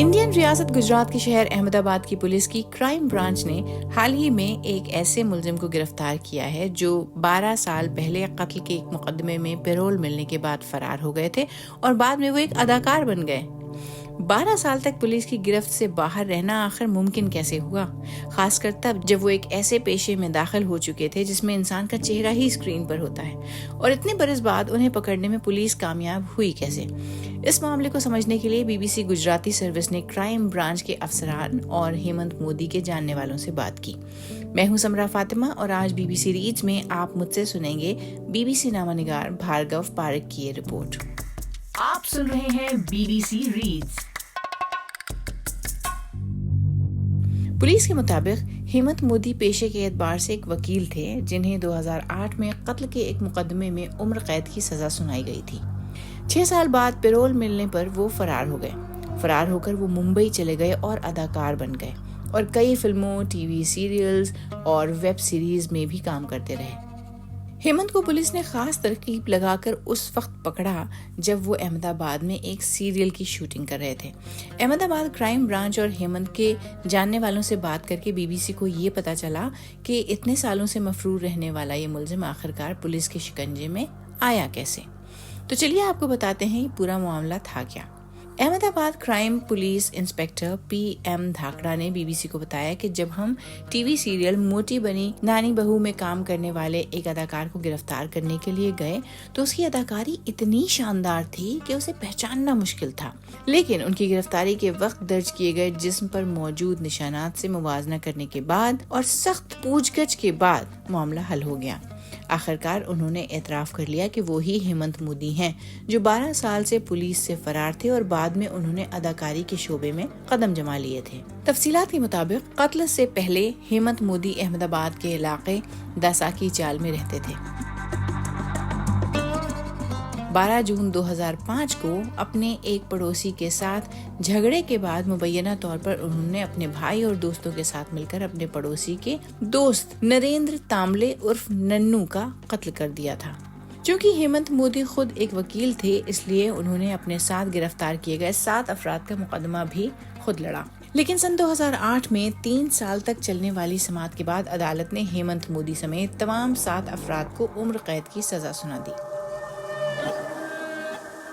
Indian ریاست گجرات کے شہر احمد آباد کی پولیس کی کرائم برانچ نے حال ہی میں ایک ایسے ملزم کو گرفتار کیا ہے جو 12 سال پہلے قتل کے ایک مقدمے میں پیرول ملنے کے بعد فرار ہو گئے تھے اور بعد میں وہ ایک اداکار بن گئے۔ 12 سال تک پولیس کی گرفت سے باہر رہنا آخر ممکن کیسے ہوا، خاص کر تب جب وہ ایک ایسے پیشے میں داخل ہو چکے تھے جس میں انسان کا چہرہ ہی اسکرین پر ہوتا ہے، اور اتنے برس بعد انہیں پکڑنے میں پولیس کامیاب ہوئی کیسے؟ اس معاملے کو سمجھنے کے لیے BBC گجراتی سروس نے کرائم برانچ کے افسران اور ہیمنت مودی کے جاننے والوں سے بات کی۔ میں ہوں سمرا فاطمہ اور آج BBC ریڈز میں آپ مجھ سے سنیں گے BBC نامہ نگار بھارگو پارک کی یہ رپورٹ۔ آپ سن رہے ہیں BBC ریڈز۔ پولیس کے مطابق ہیمنت مودی پیشے کے اعتبار سے ایک وکیل تھے جنہیں 2008 میں قتل کے ایک مقدمے میں عمر قید کی سزا سنائی گئی تھی۔ 6 سال بعد پیرول ملنے پر وہ فرار ہو گئے۔ فرار ہو کر وہ ممبئی چلے گئے اور اداکار بن گئے اور کئی فلموں، ٹی وی سیریلز اور ویب سیریز میں بھی کام کرتے رہے۔ ہیمنت کو پولیس نے خاص ترکیب لگا کر اس وقت پکڑا جب وہ احمد آباد میں ایک سیریل کی شوٹنگ کر رہے تھے۔ احمد آباد کرائم برانچ اور ہیمنت کے جاننے والوں سے بات کر کے BBC کو یہ پتا چلا کہ اتنے سالوں سے مفرور رہنے والا یہ ملزم آخرکار پولیس کے شکنجے میں آیا کیسے۔ تو چلیے آپ کو بتاتے ہیں یہ پورا معاملہ تھا کیا۔ احمد آباد کرائم پولیس انسپیکٹر PM دھاکڑا نے BBC کو بتایا کہ جب ہم ٹی وی سیریل موٹی بنی نانی بہو میں کام کرنے والے ایک اداکار کو گرفتار کرنے کے لیے گئے تو اس کی اداکاری اتنی شاندار تھی کہ اسے پہچاننا مشکل تھا، لیکن ان کی گرفتاری کے وقت درج کیے گئے جسم پر موجود نشانات سے موازنہ کرنے کے بعد اور سخت پوچھ گچھ کے بعد معاملہ حل ہو گیا۔ آخرکار انہوں نے اعتراف کر لیا کہ وہی ہیمنت مودی ہیں جو 12 سال سے پولیس سے فرار تھے اور بعد میں انہوں نے اداکاری کے شعبے میں قدم جما لیے تھے۔ تفصیلات کے مطابق قتل سے پہلے ہیمنت مودی احمد آباد کے علاقے داساکی چال میں رہتے تھے۔ 12 جون 2005 کو اپنے ایک پڑوسی کے ساتھ جھگڑے کے بعد مبینہ طور پر انہوں نے اپنے بھائی اور دوستوں کے ساتھ مل کر اپنے پڑوسی کے دوست نریندر تاملے عرف ننو کا قتل کر دیا تھا۔ چونکہ ہیمنت مودی خود ایک وکیل تھے اس لیے انہوں نے اپنے ساتھ گرفتار کیے گئے 7 افراد کا مقدمہ بھی خود لڑا، لیکن سن 2008 میں 3 سال تک چلنے والی سماعت کے بعد عدالت نے ہیمنت مودی سمیت تمام 7 افراد کو عمر قید کی سزا سنا دی۔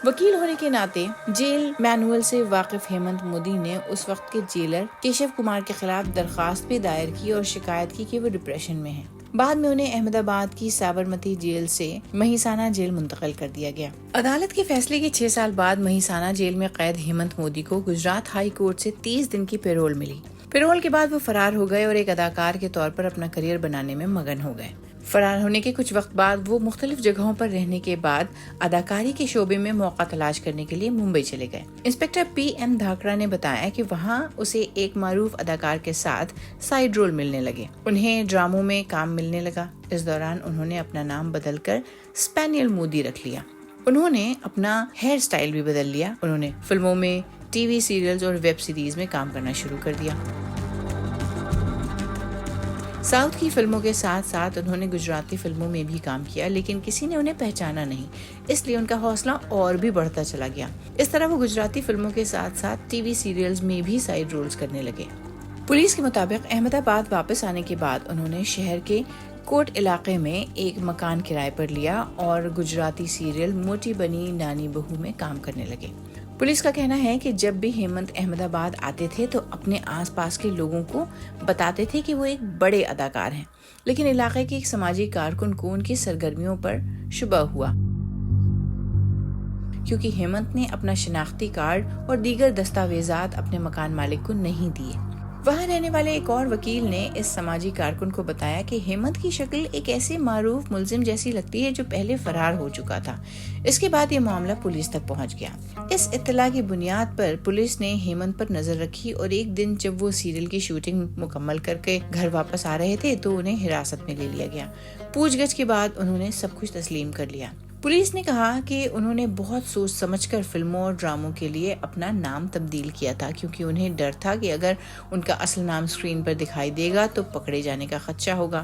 وکیل ہونے کے ناطے جیل مینول سے واقف ہیمنت مودی نے اس وقت کے جیلر کیشو کمار کے خلاف درخواست بھی دائر کی اور شکایت کی کہ وہ ڈپریشن میں ہیں۔ بعد میں انہیں احمد آباد کی سابرمتی جیل سے مہیسانہ جیل منتقل کر دیا گیا۔ عدالت کے فیصلے کے 6 سال بعد مہیسانہ جیل میں قید ہیمنت مودی کو گجرات ہائی کورٹ سے 30 دن کی پیرول ملی۔ پیرول کے بعد وہ فرار ہو گئے اور ایک اداکار کے طور پر اپنا کریئر بنانے میں مگن ہو گئے۔ فرار ہونے کے کچھ وقت بعد وہ مختلف جگہوں پر رہنے کے بعد اداکاری کے شعبے میں موقع تلاش کرنے کے لیے ممبئی چلے گئے۔ انسپیکٹر PM دھاکڑا نے بتایا کہ وہاں اسے ایک معروف اداکار کے ساتھ سائیڈ رول ملنے لگے، انہیں ڈراموں میں کام ملنے لگا۔ اس دوران انہوں نے اپنا نام بدل کر اسپینیل مودی رکھ لیا۔ انہوں نے اپنا ہیئر سٹائل بھی بدل لیا۔ انہوں نے فلموں میں، ٹی وی سیریلز اور ویب سیریز میں کام کرنا شروع کر دیا۔ ساؤتھ کی فلموں کے ساتھ ساتھ انہوں نے گجراتی فلموں میں بھی کام کیا، لیکن کسی نے انہیں پہچانا نہیں، اس لیے ان کا حوصلہ اور بھی بڑھتا چلا گیا۔ اس طرح وہ گجراتی فلموں کے ساتھ ساتھ ٹی وی سیریلز میں بھی سائیڈ رولز کرنے لگے۔ پولیس کے مطابق احمد آباد واپس آنے کے بعد انہوں نے شہر کے کوٹ علاقے میں ایک مکان کرائے پر لیا اور گجراتی سیریل موٹی بنی نانی بہو میں کام کرنے لگے۔ پولیس کا کہنا ہے کہ جب بھی ہیمنت احمد آباد آتے تھے تو اپنے آس پاس کے لوگوں کو بتاتے تھے کہ وہ ایک بڑے اداکار ہیں، لیکن علاقے کے ایک سماجی کارکن کو ان کی سرگرمیوں پر شبہ ہوا کیونکہ ہیمنت نے اپنا شناختی کارڈ اور دیگر دستاویزات اپنے مکان مالک کو نہیں دیے۔ وہاں رہنے والے ایک اور وکیل نے اس سماجی کارکن کو بتایا کہ ہیمنت کی شکل ایک ایسے معروف ملزم جیسی لگتی ہے جو پہلے فرار ہو چکا تھا۔ اس کے بعد یہ معاملہ پولیس تک پہنچ گیا۔ اس اطلاع کی بنیاد پر پولیس نے ہیمنت پر نظر رکھی اور ایک دن جب وہ سیریل کی شوٹنگ مکمل کر کے گھر واپس آ رہے تھے تو انہیں حراست میں لے لیا گیا۔ پوچھ گچھ کے بعد انہوں نے سب کچھ تسلیم کر لیا۔ پولیس نے کہا کہ انہوں نے بہت سوچ سمجھ کر فلموں اور ڈراموں کے لیے اپنا نام تبدیل کیا تھا کیونکہ انہیں ڈر تھا کہ اگر ان کا اصل نام اسکرین پر دکھائی دے گا تو پکڑے جانے کا خدشہ ہوگا۔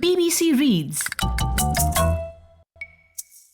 BBC Reads।